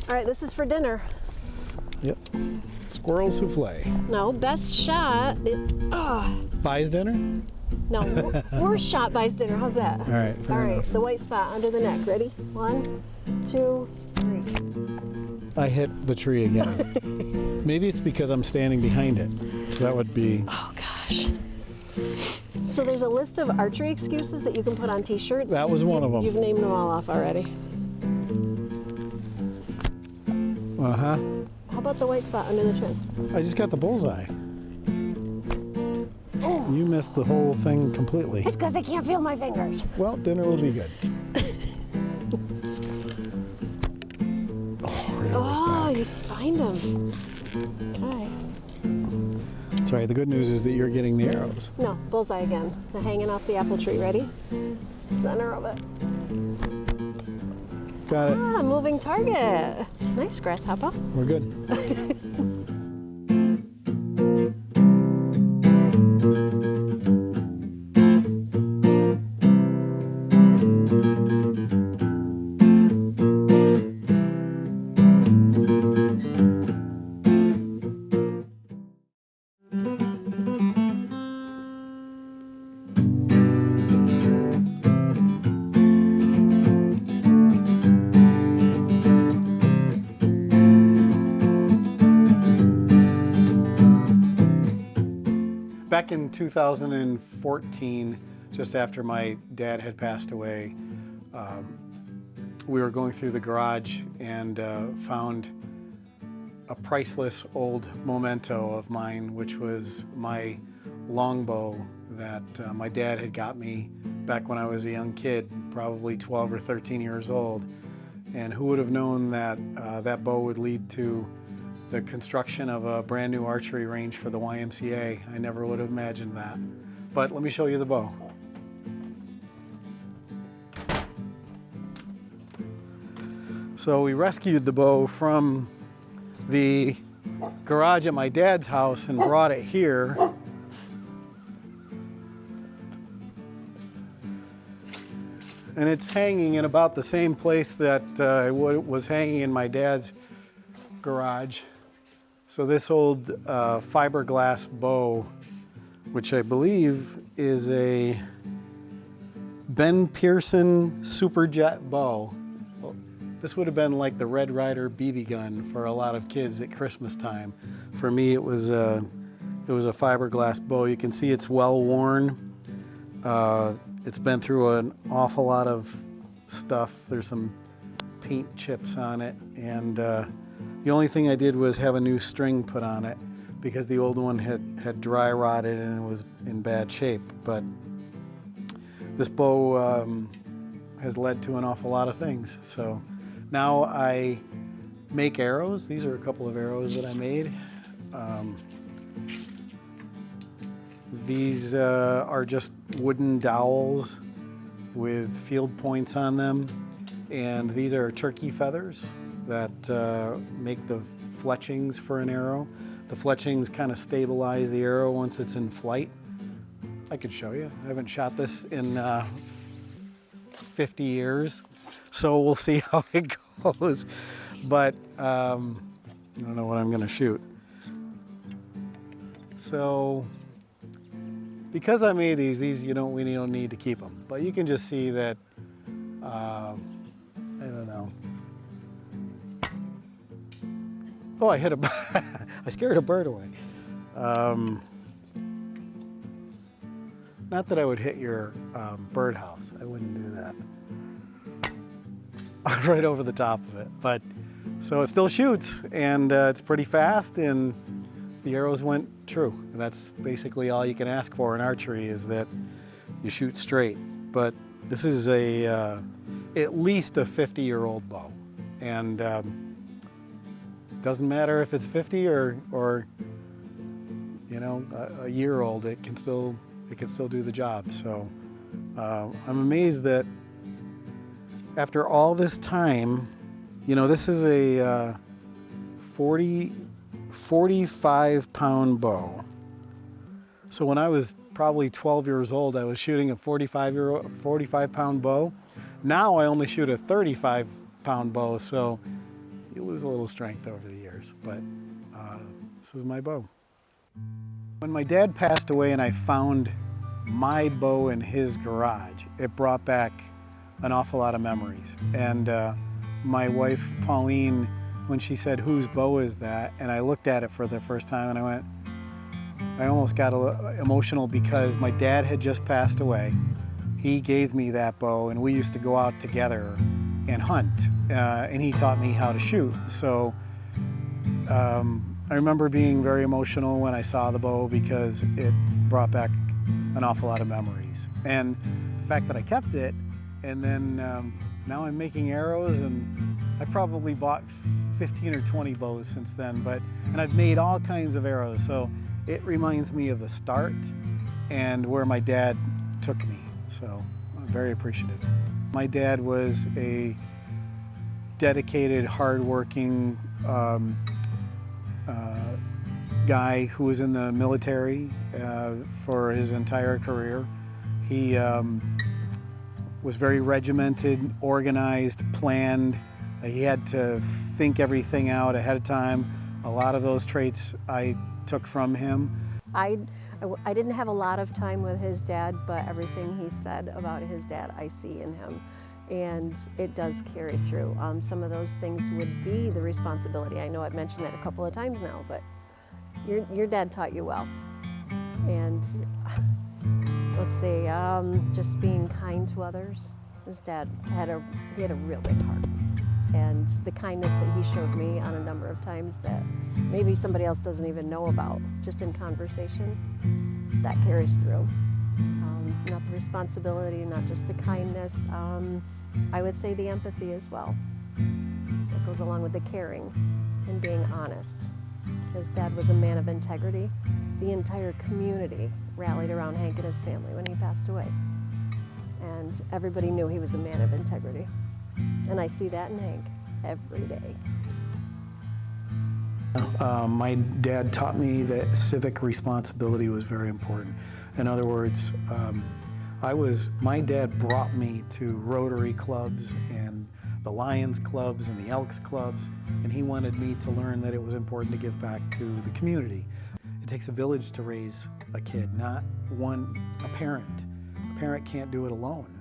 All right, this is for dinner. Yep. Squirrel souffle. No, best shot. Buys dinner? No, worst shot buys dinner. How's that? All right, fair enough. The white spot under the neck. Ready? 1, 2, 3. I hit the tree again. Maybe it's because I'm standing behind it. That would be... Oh, gosh. So there's a list of archery excuses that you can put on t-shirts. That was one of them. You've named them all off already. Uh-huh. How about the white spot under the chin? I just got the bullseye. You missed the whole thing completely. It's because I can't feel my fingers. Well, dinner will be good. Right over his back. You spined him. Okay. That's right. The good news is that you're getting the arrows. No, bullseye again. They're hanging off the apple tree. Ready? Center of it. Got it. Moving target. Nice, grasshopper. We're good. Back in 2014, just after my dad had passed away, we were going through the garage and found a priceless old memento of mine, which was my longbow that my dad had got me back when I was a young kid, probably 12 or 13 years old. And who would have known that that bow would lead to the construction of a brand new archery range for the YMCA. I never would have imagined that. But let me show you the bow. So we rescued the bow from the garage at my dad's house and brought it here. And it's hanging in about the same place that it was hanging in my dad's garage. So this old fiberglass bow, which I believe is a Ben Pearson Superjet bow. Well, this would have been like the Red Ryder BB gun for a lot of kids at Christmas time. For me, it was a fiberglass bow. You can see it's well worn. It's been through an awful lot of stuff. There's some paint chips on it, and the only thing I did was have a new string put on it because the old one had dry rotted and it was in bad shape. But this bow has led to an awful lot of things. So now I make arrows. These are a couple of arrows that I made. These are just wooden dowels with field points on them. And these are turkey feathers that make the fletchings for an arrow. The fletchings kind of stabilize the arrow once it's in flight. I could show you. I haven't shot this in 50 years, so we'll see how it goes. But I don't know what I'm going to shoot. So because I made these we don't need to keep them. But you can just see that I don't know. Oh, I hit a bird. I scared a bird away. Not that I would hit your birdhouse. I wouldn't do that. Right over the top of it. But so it still shoots, and it's pretty fast, and the arrows went true. And that's basically all you can ask for in archery, is that you shoot straight. But this is at least a 50-year-old bow, and doesn't matter if it's 50 or a year old. It can still do the job. So I'm amazed that after all this time, this is a 45-pound bow. So when I was probably 12 years old, I was shooting a 45-pound bow. Now I only shoot a 35-pound bow. So you lose a little strength over the years, but this was my bow. When my dad passed away and I found my bow in his garage, it brought back an awful lot of memories. And my wife, Pauline, when she said, "Whose bow is that?" and I looked at it for the first time and I almost got a little emotional because my dad had just passed away. He gave me that bow and we used to go out together and hunt, and he taught me how to shoot. So I remember being very emotional when I saw the bow because it brought back an awful lot of memories. And the fact that I kept it, and then now I'm making arrows, and I've probably bought 15 or 20 bows since then, and I've made all kinds of arrows. So it reminds me of the start and where my dad took me. So I'm very appreciative. My dad was a dedicated, hardworking guy who was in the military for his entire career. He was very regimented, organized, planned. He had to think everything out ahead of time. A lot of those traits I took from him. I didn't have a lot of time with his dad, but everything he said about his dad I see in him, and it does carry through. Some of those things would be the responsibility. I know I've mentioned that a couple of times now, but your dad taught you well. And let's see, just being kind to others. His dad had a real big heart. And the kindness that he showed me on a number of times that maybe somebody else doesn't even know about, just in conversation, that carries through. Not the responsibility, not just the kindness, I would say the empathy as well. That goes along with the caring and being honest. His dad was a man of integrity. The entire community rallied around Hank and his family when he passed away. And everybody knew he was a man of integrity. And I see that in Hank every day. My dad taught me that civic responsibility was very important. In other words, my dad brought me to Rotary clubs and the Lions clubs and the Elks clubs, and he wanted me to learn that it was important to give back to the community. It takes a village to raise a kid, not a parent. A parent can't do it alone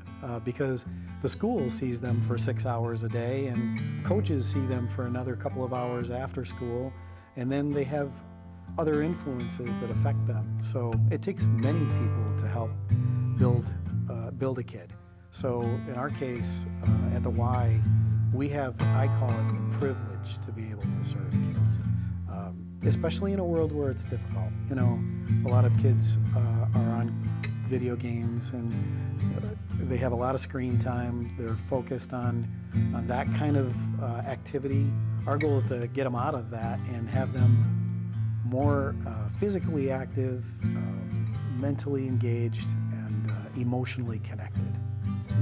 because the school sees them for 6 hours a day, and coaches see them for another couple of hours after school, and then they have other influences that affect them. So it takes many people to help build a kid. So in our case, at the Y, we have, I call it the privilege to be able to serve kids, especially in a world where it's difficult. You know, a lot of kids are on video games and they have a lot of screen time. They're focused on that kind of activity. Our goal is to get them out of that and have them more physically active, mentally engaged, and emotionally connected.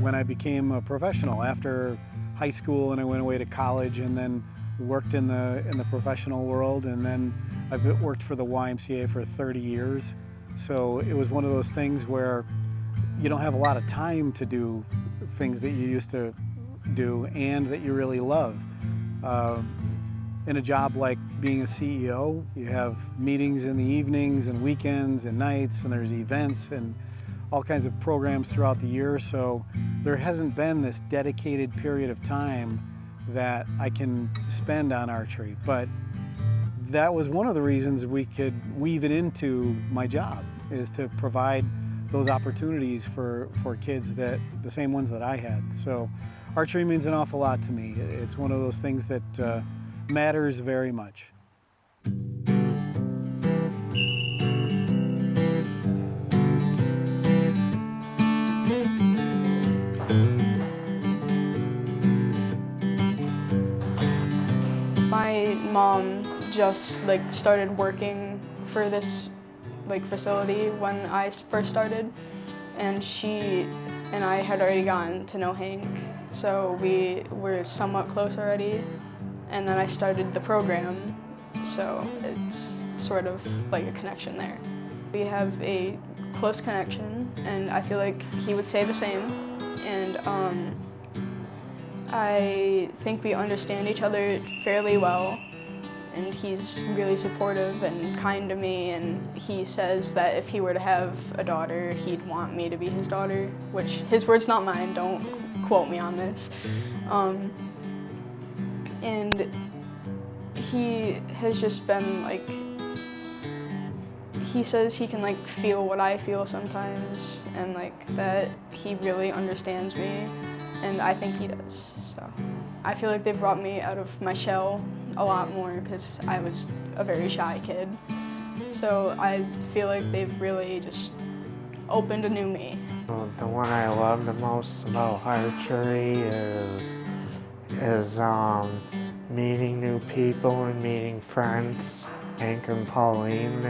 When I became a professional after high school, and I went away to college and then worked in the professional world, and then I've worked for the YMCA for 30 years. So it was one of those things where you don't have a lot of time to do things that you used to do and that you really love. In a job like being a CEO, you have meetings in the evenings and weekends and nights, and there's events and all kinds of programs throughout the year. So there hasn't been this dedicated period of time that I can spend on archery. But that was one of the reasons we could weave it into my job, is to provide those opportunities for kids, that the same ones that I had. So archery means an awful lot to me. It's one of those things that matters very much. My mom just started working for this facility when I first started, and she and I had already gotten to know Hank, so we were somewhat close already, and then I started the program, so it's sort of like a connection there. We have a close connection, and I feel like he would say the same, and I think we understand each other fairly well, and he's really supportive and kind to me, and he says that if he were to have a daughter, he'd want me to be his daughter, which his words, not mine, don't quote me on this. And he has just been like, he says he can like feel what I feel sometimes, and like that he really understands me, and I think he does. So I feel like they've brought me out of my shell a lot more because I was a very shy kid. So I feel like they've really just opened a new me. The one I love the most about archery is meeting new people and meeting friends. Hank and Pauline,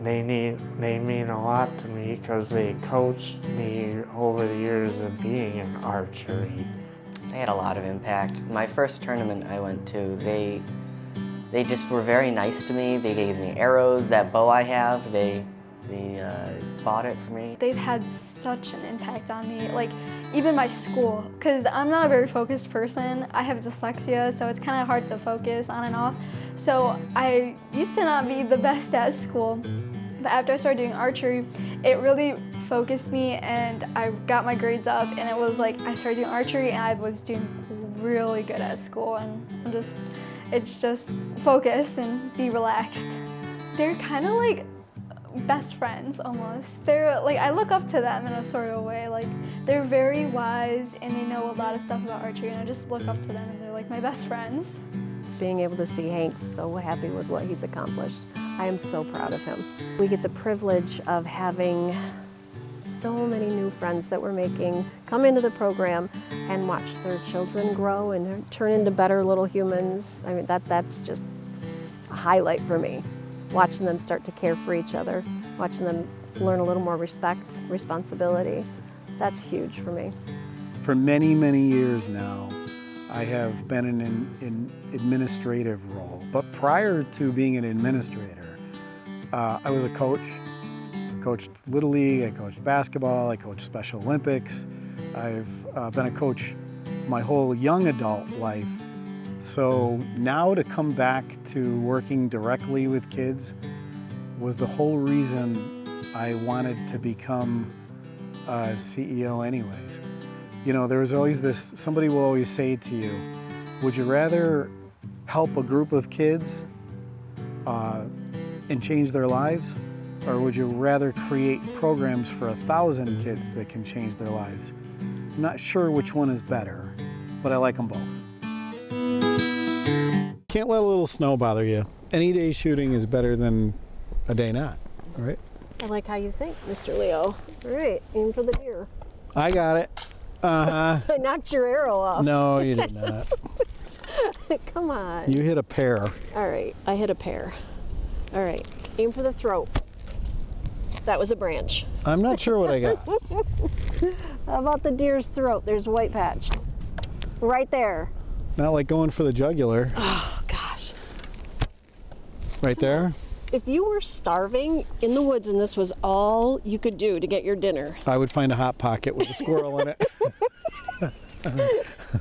they mean a lot to me because they coached me over the years of being in archery. They had a lot of impact. My first tournament I went to, they just were very nice to me. They gave me arrows, that bow I have, they bought it for me. They've had such an impact on me, like even my school, because I'm not a very focused person. I have dyslexia, so it's kind of hard to focus on and off. So I used to not be the best at school, but after I started doing archery, it really focused me and I got my grades up, and it was like I started doing archery and I was doing really good at school, and it's just focus and be relaxed. They're kind of like best friends almost. They're like, I look up to them in a sort of way. Like they're very wise and they know a lot of stuff about archery, and I just look up to them and they're like my best friends. Being able to see Hank so happy with what he's accomplished, I am so proud of him. We get the privilege of having so many new friends that we're making come into the program and watch their children grow and turn into better little humans. I mean, that's just a highlight for me. Watching them start to care for each other, watching them learn a little more respect, responsibility. That's huge for me. For many, many years now, I have been in an administrative role. But prior to being an administrator, I was a coach. I coached Little League, I coached basketball, I coached Special Olympics. I've been a coach my whole young adult life. So now to come back to working directly with kids was the whole reason I wanted to become a CEO anyways. You know, there was always this, somebody will always say to you, would you rather help a group of kids and change their lives? Or would you rather create programs for 1,000 kids that can change their lives? I'm not sure which one is better, but I like them both. Can't let a little snow bother you. Any day shooting is better than a day not, right? I like how you think, Mr. Leo. All right, aim for the deer. I got it. I knocked your arrow off. No, you did not. Come on. You hit a pear. All right, I hit a pear. All right, aim for the throat. That was a branch. I'm not sure what I got. How about the deer's throat? There's a white patch. Right there. Not like going for the jugular. Oh, gosh. Right there? If you were starving in the woods and this was all you could do to get your dinner. I would find a Hot Pocket with a squirrel in it.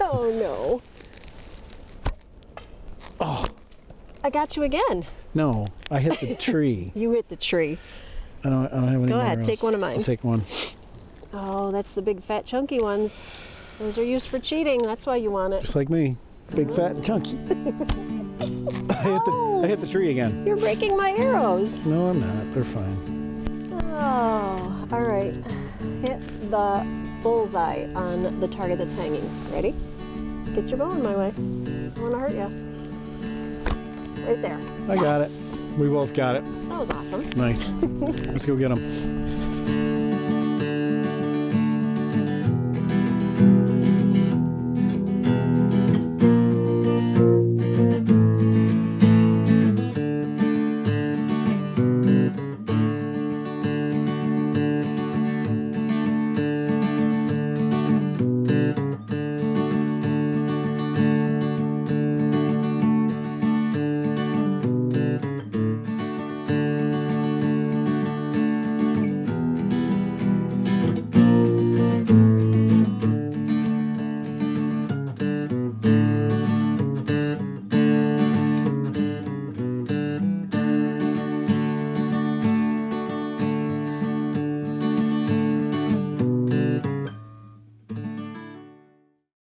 Oh, no. Oh. I got you again. No, I hit the tree. You hit the tree. I don't have any Go more ahead, arrows. take one of mine. I'll take one. Oh, that's the big, fat, chunky ones. Those are used for cheating. That's why you want it. Just like me. Big, fat, and chunky. I hit the tree again. You're breaking my arrows. No, I'm not. They're fine. Oh, all right. Hit the bullseye on the target that's hanging. Ready? Get your bow in my way. I don't want to hurt you. Right there. I got it. We both got it. That was awesome. Nice. Let's go get them.